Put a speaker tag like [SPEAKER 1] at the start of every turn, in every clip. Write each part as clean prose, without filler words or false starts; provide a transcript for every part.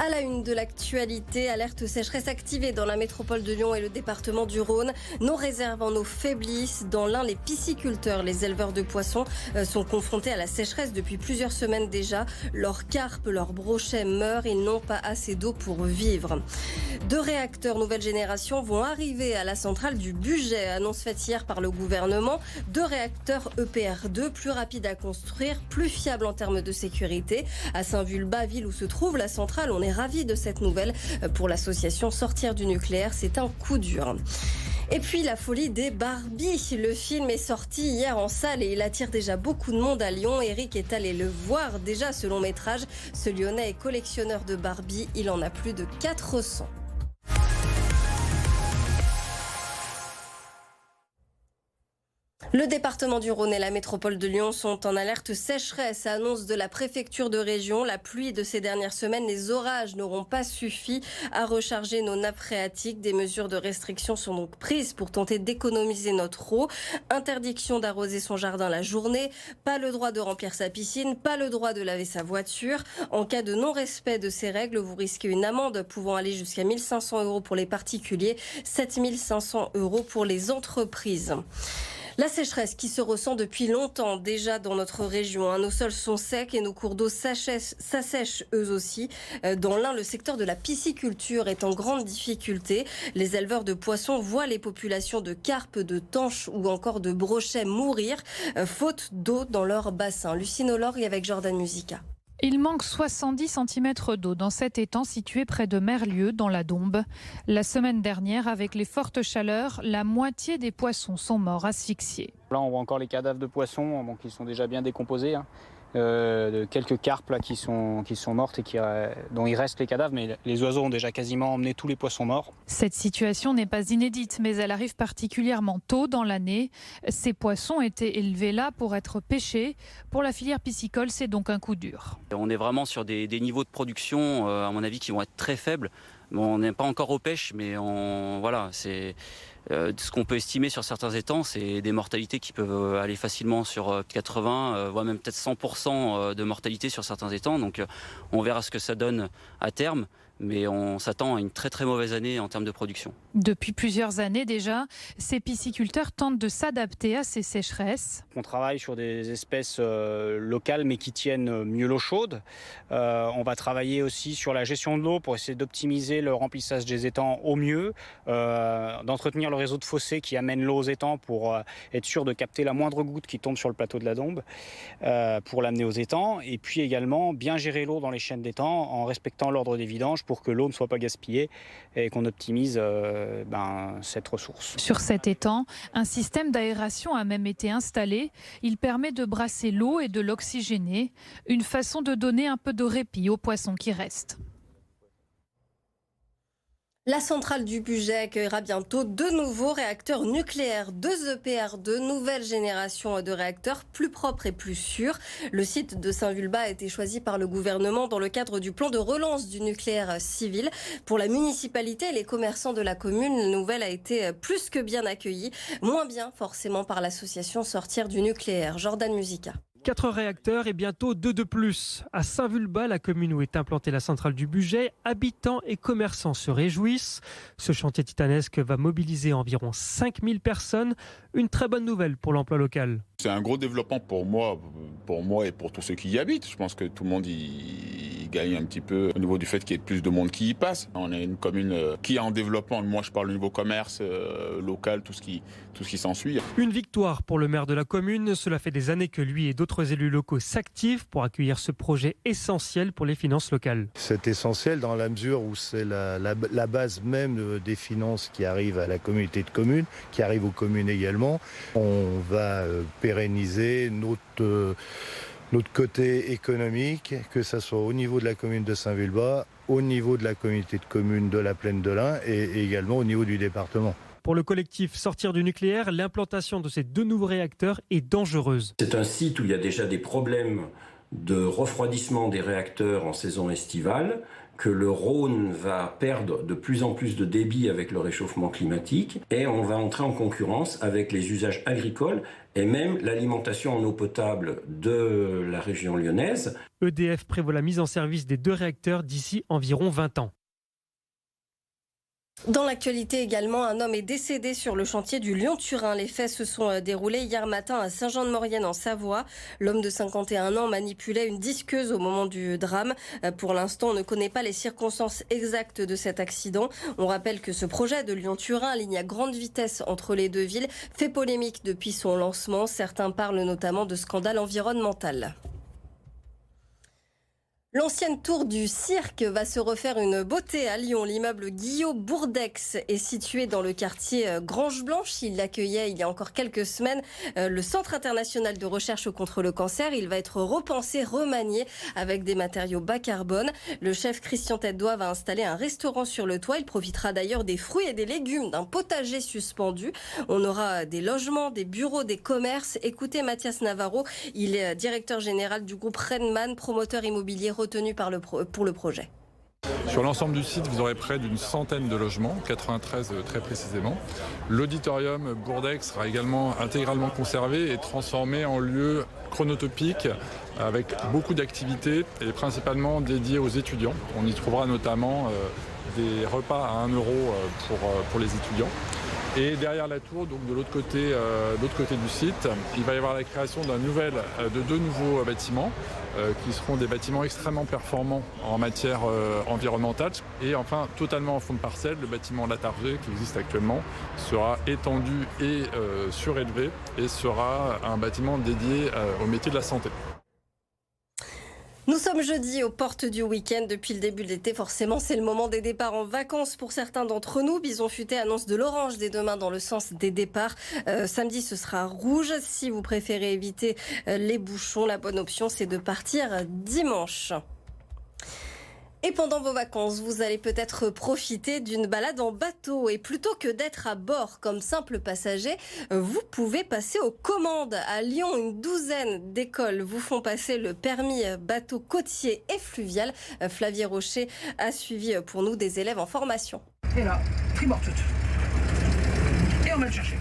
[SPEAKER 1] À la une de l'actualité, alerte sécheresse activée dans la métropole de Lyon et le département du Rhône. Nos réserves en eau faiblissent. Dans l'Ain, les pisciculteurs, les éleveurs de poissons sont confrontés à la sécheresse depuis plusieurs semaines déjà. Leurs carpes, leurs brochets meurent. Ils n'ont pas assez d'eau pour vivre. 2 réacteurs nouvelle génération vont arriver à la centrale du Bugey. Annonce faite hier par le gouvernement. 2 réacteurs EPR2, plus rapides à construire, plus fiables en termes de sécurité. À Saint-Vulbas, ville où se trouve la centrale, on est ravis de cette nouvelle. Pour l'association Sortir du nucléaire, c'est un coup dur. Et puis la folie des Barbie. Le film est sorti hier en salle et il attire déjà beaucoup de monde à Lyon. Eric est allé le voir déjà ce long métrage. Ce Lyonnais est collectionneur de Barbie. Il en a plus de 400. Le département du Rhône et la métropole de Lyon sont en alerte sécheresse. Annonce de la préfecture de région. La pluie de ces dernières semaines, les orages n'auront pas suffi à recharger nos nappes phréatiques. Des mesures de restriction sont donc prises pour tenter d'économiser notre eau. Interdiction d'arroser son jardin la journée. Pas le droit de remplir sa piscine. Pas le droit de laver sa voiture. En cas de non-respect de ces règles, vous risquez une amende pouvant aller jusqu'à 1 500 € pour les particuliers, 7 500 € pour les entreprises. La sécheresse qui se ressent depuis longtemps déjà dans notre région. Nos sols sont secs et nos cours d'eau s'assèchent eux aussi. Dans l'Ain, le secteur de la pisciculture est en grande difficulté. Les éleveurs de poissons voient les populations de carpes, de tanches ou encore de brochets mourir, faute d'eau dans leur bassin. Lucine Olorgue avec Jordan Musica.
[SPEAKER 2] Il manque 70 cm d'eau dans cet étang situé près de Merlieu, dans la Dombes. La semaine dernière, avec les fortes chaleurs, la moitié des poissons sont morts asphyxiés.
[SPEAKER 3] Là, on voit encore les cadavres de poissons qui sont déjà bien décomposés. De quelques carpes là, qui sont mortes et dont il reste les cadavres, mais les oiseaux ont déjà quasiment emmené tous les poissons morts.
[SPEAKER 2] Cette situation n'est pas inédite, mais elle arrive particulièrement tôt dans l'année. Ces poissons étaient élevés là pour être pêchés. Pour la filière piscicole, c'est donc un coup dur.
[SPEAKER 4] On est vraiment sur des niveaux de production, à mon avis, qui vont être très faibles. Bon, on n'est pas encore aux pêches, mais c'est... ce qu'on peut estimer sur certains étangs, c'est des mortalités qui peuvent aller facilement sur 80, voire même peut-être 100% de mortalité sur certains étangs. Donc on verra ce que ça donne à terme. Mais on s'attend à une très très mauvaise année en termes de production.
[SPEAKER 2] Depuis plusieurs années déjà, ces pisciculteurs tentent de s'adapter à ces sécheresses.
[SPEAKER 3] On travaille sur des espèces locales mais qui tiennent mieux l'eau chaude. On va travailler aussi sur la gestion de l'eau pour essayer d'optimiser le remplissage des étangs au mieux, d'entretenir le réseau de fossés qui amène l'eau aux étangs pour être sûr de capter la moindre goutte qui tombe sur le plateau de la Dombe pour l'amener aux étangs. Et puis également bien gérer l'eau dans les chaînes d'étangs en respectant l'ordre des vidanges pour que l'eau ne soit pas gaspillée et qu'on optimise cette ressource.
[SPEAKER 2] Sur cet étang, un système d'aération a même été installé. Il permet de brasser l'eau et de l'oxygéner, une façon de donner un peu de répit aux poissons qui restent.
[SPEAKER 1] La centrale du Bugey accueillera bientôt 2 nouveaux réacteurs nucléaires, 2 EPR2, nouvelle génération de réacteurs plus propres et plus sûrs. Le site de Saint-Vulbas a été choisi par le gouvernement dans le cadre du plan de relance du nucléaire civil. Pour la municipalité et les commerçants de la commune, la nouvelle a été plus que bien accueillie. Moins bien forcément par l'association Sortir du nucléaire. Jordan Musica.
[SPEAKER 5] 4 réacteurs et bientôt 2 de plus. À Saint-Vulbas, la commune où est implantée la centrale du Bugey, habitants et commerçants se réjouissent. Ce chantier titanesque va mobiliser environ 5000 personnes. Une très bonne nouvelle pour l'emploi local.
[SPEAKER 6] C'est un gros développement pour moi et pour tous ceux qui y habitent. Je pense que tout le monde y gagne un petit peu au niveau du fait qu'il y ait plus de monde qui y passe. On est une commune qui est en développement. Moi, je parle au niveau commerce, local, tout ce qui s'ensuit.
[SPEAKER 5] Une victoire pour le maire de la commune. Cela fait des années que lui et d'autres élus locaux s'activent pour accueillir ce projet essentiel pour les finances locales.
[SPEAKER 7] C'est essentiel dans la mesure où c'est la base même des finances qui arrivent à la communauté de communes, qui arrivent aux communes également. On va pérenniser notre côté économique, que ce soit au niveau de la commune de Saint-Vulbas, au niveau de la communauté de communes de la Plaine de l'Ain et également au niveau du département.
[SPEAKER 5] Pour le collectif Sortir du nucléaire, l'implantation de ces 2 nouveaux réacteurs est dangereuse.
[SPEAKER 8] C'est un site où il y a déjà des problèmes de refroidissement des réacteurs en saison estivale, que le Rhône va perdre de plus en plus de débit avec le réchauffement climatique et on va entrer en concurrence avec les usages agricoles et même l'alimentation en eau potable de la région lyonnaise.
[SPEAKER 5] EDF prévoit la mise en service des 2 réacteurs d'ici environ 20 ans.
[SPEAKER 1] Dans l'actualité également, un homme est décédé sur le chantier du Lyon-Turin. Les faits se sont déroulés hier matin à Saint-Jean-de-Maurienne en Savoie. L'homme de 51 ans manipulait une disqueuse au moment du drame. Pour l'instant, on ne connaît pas les circonstances exactes de cet accident. On rappelle que ce projet de Lyon-Turin, ligne à grande vitesse entre les deux villes, fait polémique depuis son lancement. Certains parlent notamment de scandale environnemental. L'ancienne tour du cirque va se refaire une beauté à Lyon. L'immeuble Guillaume Bourdex est situé dans le quartier Grange-Blanche. Il accueillait il y a encore quelques semaines le Centre international de recherche contre le cancer. Il va être repensé, remanié avec des matériaux bas carbone. Le chef Christian Tête-Doigt va installer un restaurant sur le toit. Il profitera d'ailleurs des fruits et des légumes d'un potager suspendu. On aura des logements, des bureaux, des commerces. Écoutez Mathias Navarro, il est directeur général du groupe Redman, promoteur immobilier retenu pour le projet.
[SPEAKER 9] Sur l'ensemble du site, vous aurez près d'une centaine de logements, 93 très précisément. L'auditorium Bourdex sera également intégralement conservé et transformé en lieu chronotopique avec beaucoup d'activités et principalement dédiées aux étudiants. On y trouvera notamment des repas à 1 € pour les étudiants. Et derrière la tour, donc de l'autre côté du site, il va y avoir la création de 2 nouveaux bâtiments qui seront des bâtiments extrêmement performants en matière environnementale. Et enfin, totalement en fond de parcelle, le bâtiment Latarjet qui existe actuellement sera étendu et surélevé et sera un bâtiment dédié au métier de la santé.
[SPEAKER 1] Nous sommes jeudi aux portes du week-end. Depuis le début de l'été, forcément, c'est le moment des départs en vacances pour certains d'entre nous. Bison Futé annonce de l'orange dès demain dans le sens des départs. Samedi, ce sera rouge. Si vous préférez éviter les bouchons, la bonne option, c'est de partir dimanche. Et pendant vos vacances, vous allez peut-être profiter d'une balade en bateau. Et plutôt que d'être à bord comme simple passager, vous pouvez passer aux commandes. À Lyon, une douzaine d'écoles vous font passer le permis bateau côtier et fluvial. Flavie Rocher a suivi pour nous des élèves en formation.
[SPEAKER 10] Et là, tribord toute. Et on va le chercher.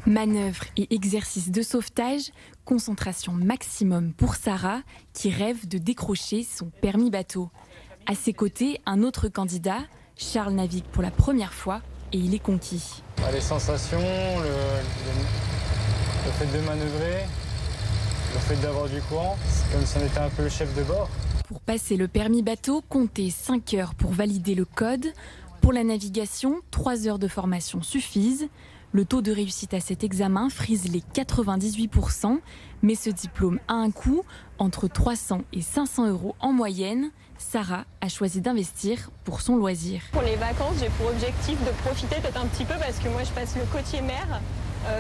[SPEAKER 11] Manœuvres et exercices de sauvetage, concentration maximum pour Sarah qui rêve de décrocher son permis bateau. À ses côtés, un autre candidat, Charles navigue pour la première fois et il est conquis.
[SPEAKER 12] Les sensations, le fait de manœuvrer, le fait d'avoir du courant, c'est comme si on était un peu le chef de bord.
[SPEAKER 11] Pour passer le permis bateau, comptez 5 heures pour valider le code. Pour la navigation, 3 heures de formation suffisent. Le taux de réussite à cet examen frise les 98%, mais ce diplôme a un coût, entre 300 et 500 € en moyenne. Sarah a choisi d'investir pour son loisir.
[SPEAKER 13] Pour les vacances, j'ai pour objectif de profiter peut-être un petit peu parce que moi je passe le côtier mer,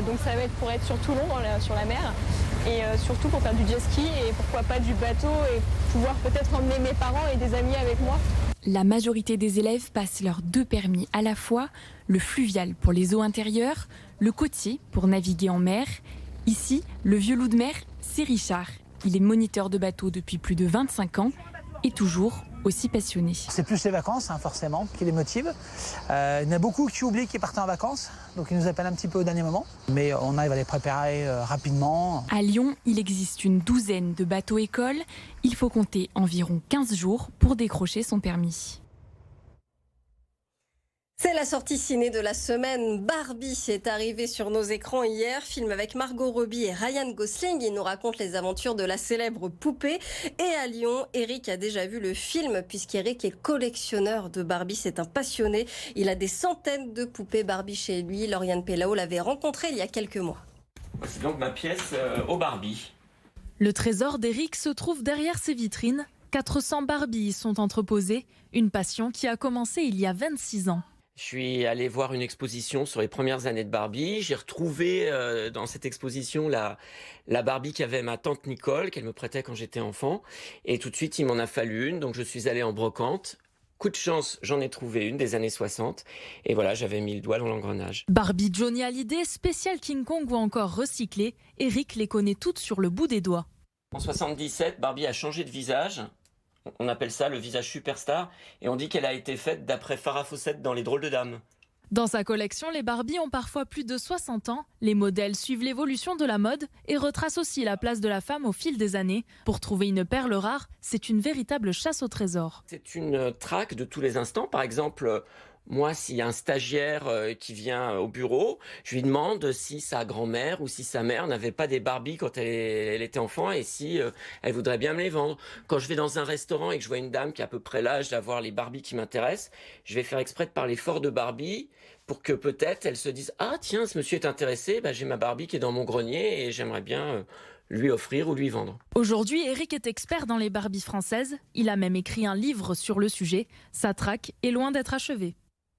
[SPEAKER 13] donc ça va être pour être sur Toulon, sur la mer, et surtout pour faire du jet ski et pourquoi pas du bateau et pouvoir peut-être emmener mes parents et des amis avec moi.
[SPEAKER 11] La majorité des élèves passent leurs 2 permis à la fois, le fluvial pour les eaux intérieures, le côtier pour naviguer en mer. Ici, le vieux loup de mer, c'est Richard. Il est moniteur de bateau depuis plus de 25 ans et toujours aussi passionné.
[SPEAKER 10] C'est plus les vacances, forcément, qui les motivent. Il y en a beaucoup qui oublient qu'ils partent en vacances, donc ils nous appellent un petit peu au dernier moment. Mais on arrive à les préparer rapidement.
[SPEAKER 11] À Lyon, il existe une douzaine de bateaux-écoles. Il faut compter environ 15 jours pour décrocher son permis.
[SPEAKER 1] C'est la sortie ciné de la semaine. Barbie est arrivée sur nos écrans hier. Film avec Margot Robbie et Ryan Gosling. Il nous raconte les aventures de la célèbre poupée. Et à Lyon, Eric a déjà vu le film puisqu'Eric est collectionneur de Barbie. C'est un passionné. Il a des centaines de poupées Barbie chez lui. Lauriane Pellao l'avait rencontré il y a quelques mois.
[SPEAKER 14] C'est donc ma pièce au Barbie.
[SPEAKER 15] Le trésor d'Eric se trouve derrière ses vitrines. 400 Barbies y sont entreposées. Une passion qui a commencé il y a 26 ans.
[SPEAKER 14] Je suis allé voir une exposition sur les premières années de Barbie. J'ai retrouvé dans cette exposition la Barbie qu'avait ma tante Nicole, qu'elle me prêtait quand j'étais enfant. Et tout de suite, il m'en a fallu une. Donc je suis allé en brocante. Coup de chance, j'en ai trouvé une des années 60. Et voilà, j'avais mis le doigt dans l'engrenage.
[SPEAKER 15] Barbie, Johnny Hallyday, spécial King Kong ou encore recyclée. Eric les connaît toutes sur le bout des doigts.
[SPEAKER 14] En 77, Barbie a changé de visage. On appelle ça le visage superstar. Et on dit qu'elle a été faite d'après Farrah Fawcett dans Les Drôles de Dames.
[SPEAKER 15] Dans sa collection, les Barbies ont parfois plus de 60 ans. Les modèles suivent l'évolution de la mode et retracent aussi la place de la femme au fil des années. Pour trouver une perle rare, c'est une véritable chasse au trésor.
[SPEAKER 14] C'est une traque de tous les instants. Par exemple, moi, s'il y a un stagiaire qui vient au bureau, je lui demande si sa grand-mère ou si sa mère n'avait pas des Barbies quand elle était enfant et si elle voudrait bien me les vendre. Quand je vais dans un restaurant et que je vois une dame qui a à peu près l'âge d'avoir les Barbies qui m'intéressent, je vais faire exprès de parler fort de Barbie pour que peut-être elle se dise « Ah tiens, ce monsieur est intéressé, j'ai ma Barbie qui est dans mon grenier et j'aimerais bien lui offrir ou lui vendre. »
[SPEAKER 15] Aujourd'hui, Eric est expert dans les Barbies françaises. Il a même écrit un livre sur le sujet. Sa traque est loin d'être achevée.